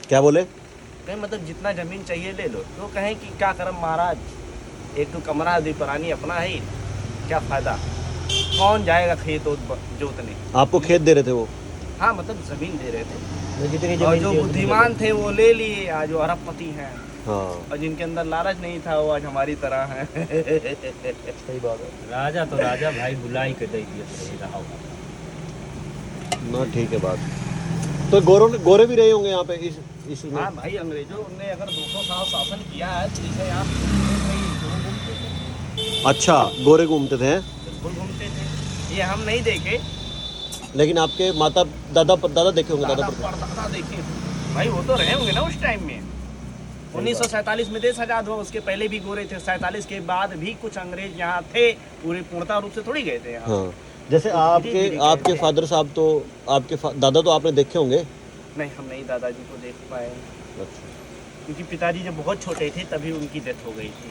क्या बोले? कहीं मतलब जितना ज़मीन चाहिए ले लो। तो कहें कि क्या करम महाराज, एक तो कमरा दी पुरानी अपना है, क्या फ़ायदा, कौन जाएगा खेत जोतने। आपको खेत दे रहे थे वो? हाँ मतलब ज़मीन दे रहे थे, जितनी और जमीन जो थी उतनी बुद्धिमान थे वो ले लिए, आज जो अरबपति हैं, हाँ और जिनके अंदर लालच नहीं था वो आज हमारी तरह हैं। सही बात है। राजा तो राजा भाई बुलाई के दे दिए रहा होगा ना, ठीक है बात। तो गोरे भी रहे होंगे यहाँ पे इसमें? हाँ भाई, अंग्रेजों ने अगर 200 साल शासन किया है तो इसे यहाँ घूमते थे। अच्छा, गोरे घूमते थे हैं? बिल्कुल घूमते थे, ये हम नहीं देखे, लेकिन आपके माता दादा देखे होंगे, दादा परदादा देखे थे। भाई वो तो रहे होंगे ना उस टाइम में। 1947 में देश आज़ाद हुआ, उसके पहले भी गोरे थे। 47 के बाद भी कुछ अंग्रेज यहाँ थे, पूरे पूर्णतः रूप से थोड़ी गए थे यहाँ। हाँ, जैसे आपके फादर साहब तो दादा तो आपने देखे होंगे? नहीं, हम नहीं दादाजी को देख पाए, अच्छा। क्योंकि पिताजी जब बहुत छोटे थे तभी उनकी डेथ हो गई थी।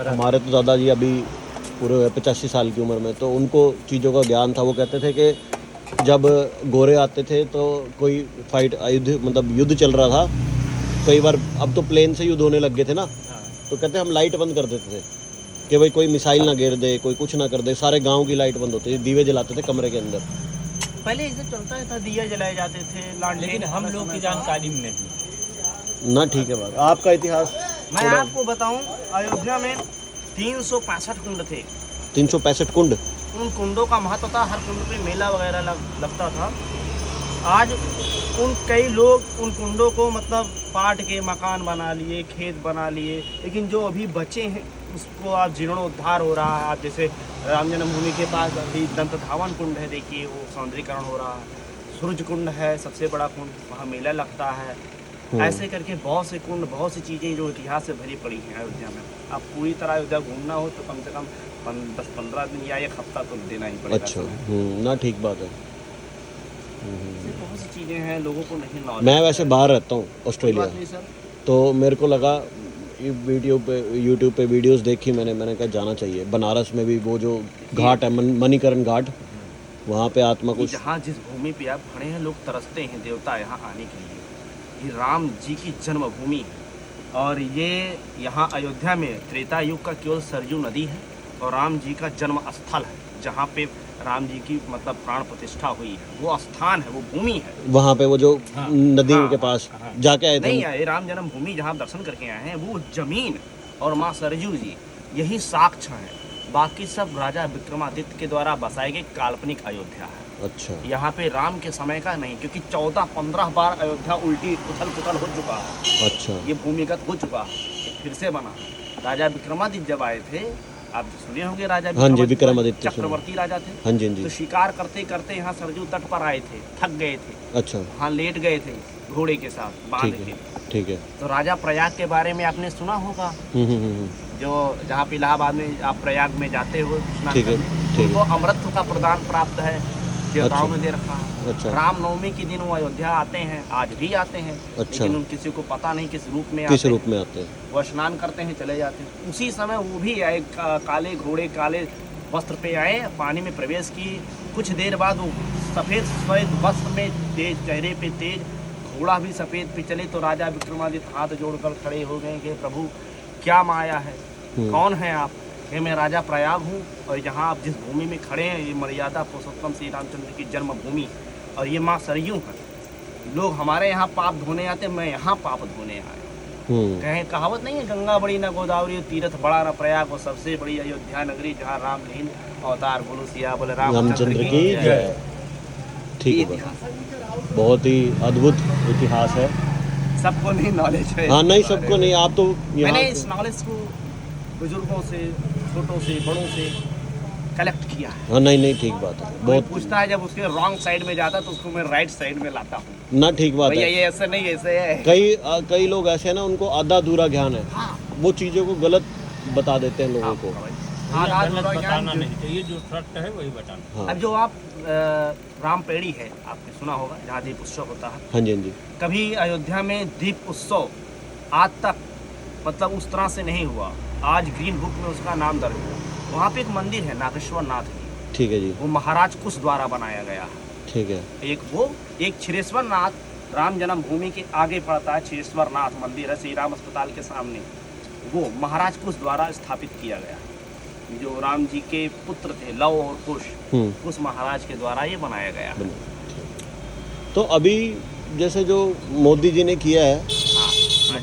हमारे तो दादाजी अभी पूरे 85 साल की उम्र में, तो उनको चीज़ों का ज्ञान था। वो कहते थे कि जब गोरे आते थे तो कोई युद्ध चल रहा था कई बार। अब तो प्लेन से युद्ध होने लग गए थे ना, तो कहते हम लाइट बंद कर देते थे कि भाई कोई मिसाइल ना गिर दे, कोई कुछ ना कर दे। सारे गांव की लाइट बंद होती थी, दीवे जलाते थे कमरे के अंदर। पहले ऐसे चलता था, दिया जलाए जाते थे, लेकिन हम लोग की जानकारी में नहीं। ना, ठीक है बात। आपका इतिहास मैं आपको बताऊं, अयोध्या में 365 कुंड थे। 365 कुंड? उन कुंडों का महत्व था, हर कुंड पे मेला वगैरह लगता था। आज कई लोग उन कुंडों को मतलब पाट के मकान बना लिए, खेत बना लिए, लेकिन जो अभी बचे हैं उसको आज जीर्णोद्धार हो रहा है। आप जैसे राम जन्मभूमि के पास अभी दंत धावन कुंड है, देखिए वो सौंदर्यीकरण हो रहा है। सूरज कुंड है सबसे बड़ा कुंड, वहाँ मेला लगता है। ऐसे करके बहुत से कुंड, बहुत सी चीज़ें जो इतिहास से भरी पड़ी हैं अयोध्या में। आप पूरी तरह अयोध्या घूमना हो तो कम से कम 10-15 दिन या एक हफ्ता तो देना ही पड़ेगा। अच्छा, ना, ठीक बात है। बहुत सी चीज़ें हैं लोगों को नहीं नॉलेज। मैं वैसे बाहर रहता हूँ, ऑस्ट्रेलिया, तो मेरे को लगा यूट्यूब पे वीडियोस देखी मैंने कहा जाना चाहिए। बनारस में भी वो जो घाट है, मणिकरण घाट, वहाँ पे आत्मा कुछ, जहाँ जिस भूमि पे आप खड़े हैं लोग तरसते हैं देवता यहाँ आने के लिए। ये राम जी की जन्मभूमि है, और ये यहाँ अयोध्या में त्रेता युग का केवल सरयू नदी है और राम जी का जन्म स्थल है, जहाँ पे राम जी की मतलब प्राण प्रतिष्ठा हुई है। वो स्थान है, वो भूमि है। वहाँ पे वो जो नदी के पास जाके आए थे? नहीं आए, राम जन्मभूमि जहाँ दर्शन करके आए हैं वो जमीन और माँ सरयू जी यही साक्ष्य हैं। बाकी सब राजा विक्रमादित्य के द्वारा बसाए गए काल्पनिक अयोध्या है। अच्छा, यहाँ पे राम के समय का नहीं, क्योंकि 14-15 बार अयोध्या उल्टी उथल पुथल हो चुका है। अच्छा, ये भूमिगत हो चुका है, फिर से बना। राजा विक्रमादित्य जब आए थे, आप सुने होंगे राजा विक्रमादित्य चक्रवर्ती राजा थे। हाँ जी, तो शिकार करते करते यहाँ सरयू तट पर आए थे, थक गए थे। अच्छा, हाँ, लेट गए थे घोड़े के साथ बांध के। ठीक है। तो राजा प्रयाग के बारे में आपने सुना होगा, जो जहाँ पे इलाहाबाद में आप प्रयाग में जाते हो स्नान करने, उनको अमृत का प्रदान प्राप्त है, देवताओं ने दे रखा है। अच्छा। रामनवमी के दिन वो अयोध्या आते हैं, आज भी आते हैं। अच्छा। लेकिन किसी को पता नहीं किस रूप में आते हैं। वो स्नान करते हैं, चले जाते हैं। उसी समय वो भी आए, काले घोड़े काले वस्त्र पे आए, पानी में प्रवेश किए। कुछ देर बाद वो सफ़ेद श्वेत वस्त्र में तेज, चेहरे पे तेज, घोड़ा भी सफ़ेद पे चले। तो राजा विक्रमादित्य हाथ जोड़कर खड़े हो गए कि प्रभु क्या माया है, कौन है आप? कि मैं राजा प्रयाग हूँ, और यहाँ आप जिस भूमि में खड़े हैं ये मर्यादा पुरुषोत्तम श्री रामचंद्र की जन्मभूमि, और ये माँ सरयू है। लोग हमारे यहाँ पाप धोने आते, मैं यहाँ पाप धोने आया। कहें कहावत नहीं है, गंगा बड़ी न गोदावरी, तीर्थ बड़ा न प्रयाग, और सबसे बड़ी अयोध्या नगरी जहाँ राम लीन अवतार। बोलो सिया बोले रामचंद्र की जय। ठीक है, बहुत ही अद्भुत इतिहास है। सबको नहीं नॉलेज है। हाँ, नहीं सबको नहीं। आप तो मैंने इस नॉलेज को बुजुर्गों से, छोटों से, बड़ों से कलेक्ट किया है। हाँ, नहीं, ठीक बात है। बहुत पूछता है, जब उसके रॉन्ग साइड में जाता तो उसको मैं राइट साइड में लाता हूँ ना, ठीक बात है। ये ऐसे नहीं, ऐसे है। कई लोग ऐसे हैं ना, उनको आधा अधूरा ज्ञान है। हाँ। वो चीज़ों को गलत बता देते हैं लोगों को। बताना नहीं चाहिए, जो सत्य है वही बताना। हाँ। अब जो आप रामपेड़ी है, आपने सुना होगा, जहाँ दीप उत्सव होता है। हाँ जी, कभी अयोध्या में दीप उत्सव आज तक मतलब उस तरह से नहीं हुआ। आज ग्रीन बुक में उसका नाम दर्ज है। वहाँ पे एक मंदिर है नागेश्वर नाथ की। ठीक है जी। वो महाराज कुश द्वारा बनाया गया है। ठीक है। एक वो, एक क्षीरेश्वर नाथ राम जन्मभूमि के आगे पड़ता है, क्षीरेश्वर नाथ मंदिर है श्री राम अस्पताल के सामने, वो महाराज कुश द्वारा स्थापित किया गया, जो राम जी के पुत्र थे लव और कुश महाराज के द्वारा ये बनाया गया। तो अभी जैसे जो मोदी जी ने किया है, हाँ,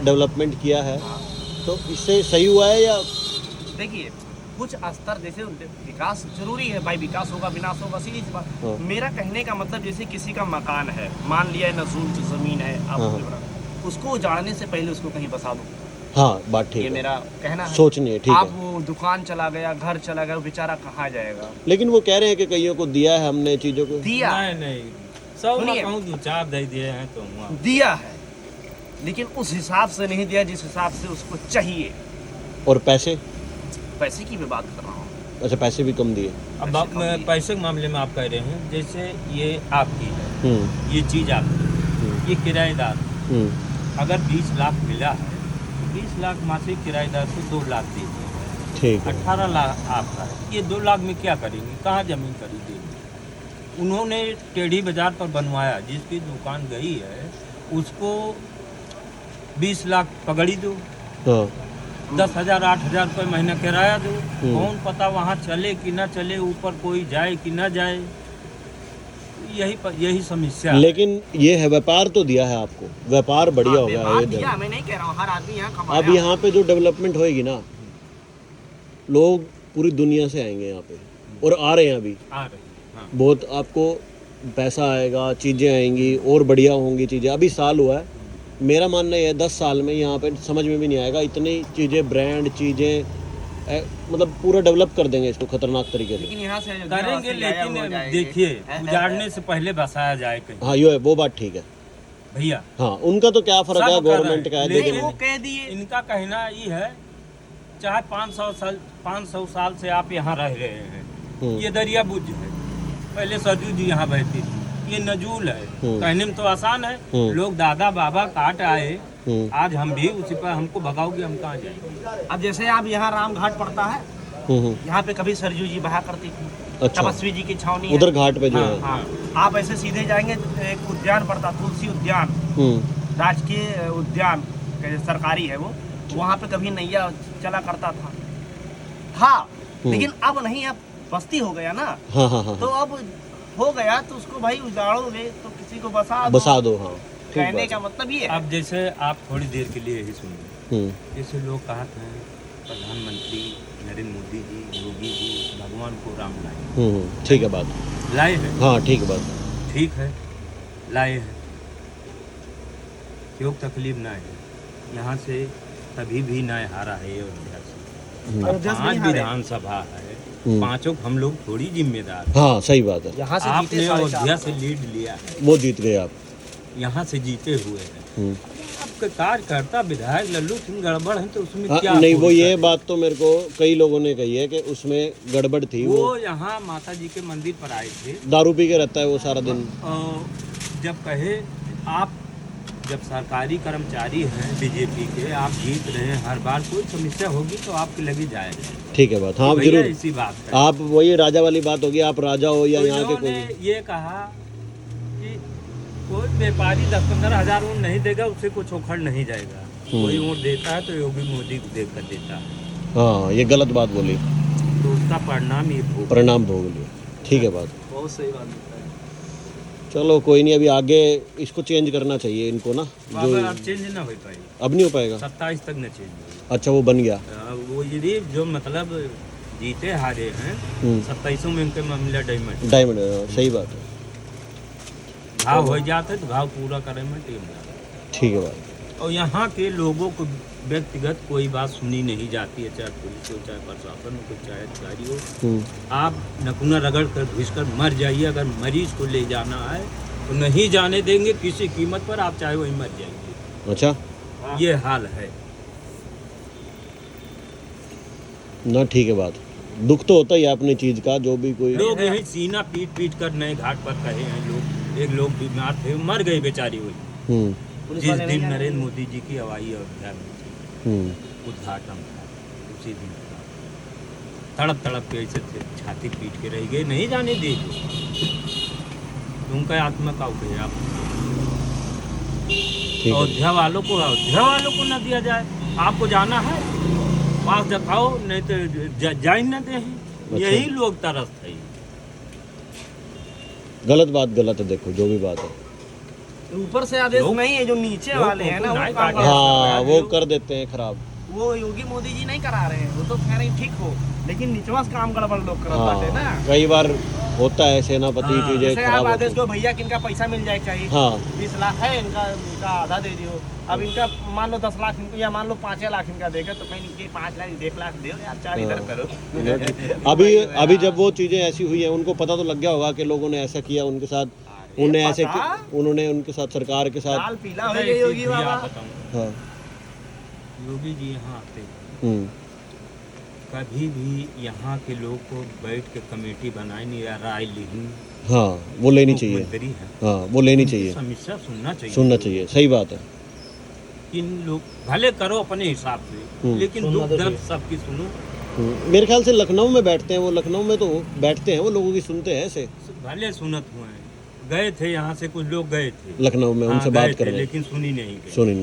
डेवलपमेंट किया है, हाँ। तो इससे सही हुआ है या? देखिए कुछ स्तर जैसे विकास जरूरी है भाई, विकास होगा विनाश होगा, सीधी सी बात। हाँ। मेरा कहने का मतलब जैसे किसी का मकान है, मान लिया नजूल की जमीन है, आप हाँ। उसको उजाड़ने से पहले उसको कहीं बसा दो। हाँ, बात ठीक ये है। मेरा कहना है। सोचनी है, ठीक आप है। वो दुकान चला गया, घर चला गया, वो बेचारा कहाँ जाएगा? लेकिन वो कह रहे हैं कि कईयों को दिया है हमने चीजों को। दिया नहीं सब सुनिए। कहूँ दो चार दे दिए हैं तो हुआ। दिया है, लेकिन उस हिसाब से नहीं दिया जिस हिसाब से उसको चाहिए। और पैसे पैसे की भी बात कर रहा हूँ। अच्छा, पैसे भी कम दिए। अब आप पैसे के मामले में आप कह रहे हैं, जैसे ये आपकी है, ये चीज़ आपकी है, ये किराएदार, अगर 20 लाख मिला है तो 20 लाख मासिक किराएदार को 2 लाख दीजिए, ठीक है। 18 लाख आपका है। ये 2 लाख में क्या करेंगे, कहाँ ज़मीन खरीदेंगे? उन्होंने टेढ़ी बाजार पर बनवाया, जिसकी दुकान गई है उसको 20 लाख पगड़ी दो, हाँ, 10,000 8,000 रुपये महीना किराया दो, कौन पता वहाँ चले कि ना चले, ऊपर कोई जाए कि ना जाए, यही समस्या है। लेकिन ये है, व्यापार तो दिया है आपको, व्यापार बढ़िया हो गया है इधर। दिया, मैं नहीं कह रहा हूँ, हर आदमी यहाँ कमाया। अब यहाँ पे जो डेवलपमेंट होएगी ना, लोग पूरी दुनिया से आएंगे यहाँ पे, और आ रहे हैं अभी। आ रही है, हाँ। बहुत आपको पैसा आएगा, चीज़ें आएंगी और बढ़िया होंगी चीज़ें। अभी साल हुआ है, मेरा मानना ये है 10 साल में यहाँ पे समझ में भी नहीं आएगा, इतनी चीज़ें, ब्रांड चीज़ें, मतलब पूरा डेवलप कर देंगे इसको खतरनाक तरीके से। लेकिन यहाँ से करेंगे, लेकिन देखिए उजाड़ने से पहले बसाया जाए कहीं। हाँ, ये है, वो बात ठीक है भैया। हाँ, उनका तो क्या फर्क है, सब कर रहे गवर्नमेंट का है, हैं, लेकिन लेकिन वो कह दिए। इनका कहना ये है, चाहे 500 साल से आप यहाँ रह रहे हैं, ये दरिया बुझ है, पहले सरजू जी यहाँ बहती थी, ये नजूल है, कहने में तो आसान है, लोग दादा बाबा काट आए, आज हम भी उसी पर, हमको भगाओगे हम कहाँ जाएंगे? अब जैसे आप यहाँ राम घाट पड़ता है, यहाँ पे कभी सरजू जी बहा करती थी, अच्छा, तपस्वी जी की छावनी उधर है। घाट पे जो है। हाँ, आप ऐसे सीधे जाएंगे, एक उद्यान पड़ता, तुलसी उद्यान, राजकीय उद्यान सरकारी है वो, वहाँ पे कभी नैया चला करता था। लेकिन अब नहीं, अब बस्ती हो गया ना। हाँ हाँ हाँ, तो अब हो गया तो उसको भाई उजाड़ोगे तो किसी को बसा दो। हाँ, कहने का मतलब ये है। अब जैसे आप थोड़ी देर के लिए ही सुनिए, जैसे लोग कहते हैं प्रधानमंत्री नरेंद्र मोदी जी, योगी जी भगवान को राम लाए, ठीक है बात, लाए हैं, हाँ ठीक है बात, ठीक है लाए हैं, क्यों तकलीफ ना है, यहाँ से कभी भी ना हारा है अयोध्या से। 5 विधानसभा है, 5 हम लोग थोड़ी जिम्मेदार हैं। हाँ सही बात है, यहाँ से आपने अयोध्या से लीड लिया है, वो जीत गए आप, यहाँ से जीते हुए हैं। आपके कार्यकर्ता विधायक लल्लू सिंह गड़बड़ है तो उसमें हाँ, क्या नहीं वो ये है? बात तो मेरे को कई लोगों ने कही है कि उसमें गड़बड़ थी। वो यहाँ माता जी के मंदिर पर आए थे, दारू पी के रहता है वो सारा दिन। जब कहे आप जब सरकारी कर्मचारी हैं बीजेपी के, आप जीत रहे हैं, हर बार कोई समस्या होगी तो आपके लगे जाएगा। ठीक है बात, हाँ भैया जरूर, इसी बात है। आप वही राजा वाली बात होगी, आप राजा हो या तो यहाँ के इन्होंने कोई। ये कहा कि कोई व्यापारी 10-15 हज़ार वोट नहीं देगा उससे कुछ उखड़ नहीं जाएगा, कोई वोट देता है तो योगी मोदी को देख कर देता है। हाँ, ये गलत बात बोली, तो उसका परिणाम ये परिणाम भोग लिया। ठीक है बात, बहुत सही बात है। चलो कोई नहीं, अभी आगे इसको चेंज करना चाहिए इनको ना, जो अब चेंज ना हो पाएगी, अब नहीं हो पाएगा। 27 तक न चेंज होगी। अच्छा, वो बन गया। वो यदि जो मतलब जीते हारे हैं 27 में उनके मामला डायमंड सही बात है, घाव हो जाते तो घाव पूरा करे में टीम। ठीक है बात। और यहाँ के लोगों को व्यक्तिगत कोई बात सुनी नहीं जाती है, चाहे पुलिस हो, चाहे प्रशासन हो, चाहे अधिकारी हो। आप नकुना रगड़ कर घुस कर मर जाइए, अगर मरीज को ले जाना है तो नहीं जाने देंगे किसी कीमत पर, आप चाहे वहीं मर जाएंगे। अच्छा, ये हाल है ना, ठीक है बात। दुख तो होता ही है अपनी चीज का, जो भी कोई लोग यही सीना पीट कर नए घाट पर कहे हैं लोग। एक लोग बीमार थे, मर गए बेचारी हुई जिस दिन नरेंद्र मोदी जी की हवाई अयोध्या में उद्घाटन था, उसी दिन तड़प तड़प के ऐसे थे, छाती पीट के रह गए, नहीं जाने दे। तो उनका आत्मा का है आप ठीक है। अयोध्या वालों को न दिया जाए। आपको जाना है पास दिखाओ, नहीं तो जा ही न दे। यही लोग तरस है। गलत बात गलत है, देखो जो भी बात है। ऊपर से आदेश लोग- नहीं है, जो नीचे लोग वाले हैं ना फोटो वो नहीं काम काटे। कर हाँ वो कर देते हैं खराब। वो योगी मोदी जी नहीं करा रहे हैं, वो तो कह रहे हैं ठीक हो, लेकिन निचवा से काम गड़बड़ लोग करत बाटे ना। हाँ कई बार होता है सेनापति हाँ, चीजें जैसे आप खराब आदेश होती को भैया कि इनका पैसा मिल जाए चाहिए, हाँ 20 लाख है इनका आधा दे दियो। अब इनका मान लो 10 लाख इनको, या मान लो 5 लाख इनका देगा, तो कहीं इनके 5 लाख 1 लाख दे यार, 4 इधर करो। अभी जब वो चीजें ऐसी हुई हैं उनको पता तो लग गया होगा कि लोगों ने ऐसा किया उनके साथ, उन्हें ऐसे उन्होंने उनके साथ सरकार के साथ। लाल पीला हो गया योगी बाबा। हाँ योगी जी यहाँ आते हम्म, कभी भी यहाँ के लोग को बैठ के कमेटी बनाई नहीं या राय ली। हाँ वो लेनी चाहिए। मुख्यमंत्री है, हाँ वो लेनी चाहिए, समस्या सुनना चाहिए। सुनना चाहिए, सही बात है। इन लोग भले करो अपने हिसाब से, लेकिन दुख दर्द सबकी सुनो। मेरे ख्याल से लखनऊ में बैठते हैं वो, लखनऊ में तो बैठते हैं वो, लोगों की सुनते हैं ऐसे। भले सुनत हुए हैं, गए थे यहाँ से कुछ लोग गए थे लखनऊ में उनसे हाँ, बात गए थे, करने, लेकिन सुनी नहीं गई। सुनी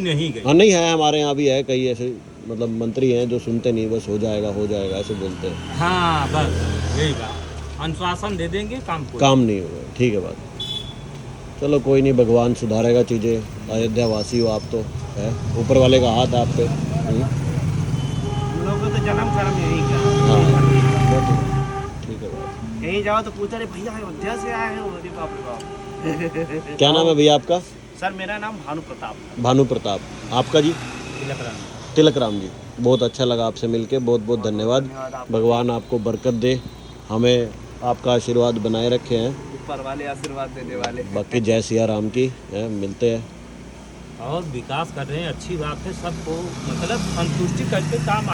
नहीं गई। गई। हाँ नहीं है, हमारे यहाँ भी है कई ऐसे मतलब मंत्री हैं जो सुनते नहीं, बस हो जाएगा ऐसे बोलते हैं। हाँ बस यही बात, अनुशासन दे देंगे काम को। काम नहीं होगा, ठीक है बात। चलो कोई नहीं, भगवान सुधारेगा चीज़ें। अयोध्या वासी हो आप तो, है ऊपर वाले का हाथ आप पे। हम लोग को तो जन्म कर्म यही का। हाँ ठीक है बात। कहीं जाओ तो पूछा, अरे भैया अयोध्या से आए हो? अरे बाप रे बाप। क्या नाम है भैया आपका? सर मेरा नाम भानु प्रताप। भानु प्रताप। आपका जी? तिलक राम जी। बहुत अच्छा लगा आपसे मिलके, बहुत बहुत धन्यवाद। भगवान आपको बरकत दे, हमें आपका आशीर्वाद बनाए रखे हैं। ऊपर वाले आशीर्वाद देने वाले। बाकी जय सिया राम की है, मिलते हैं। और विकास कर रहे हैं, अच्छी बात है। सबको मतलब संतुष्टि करके काम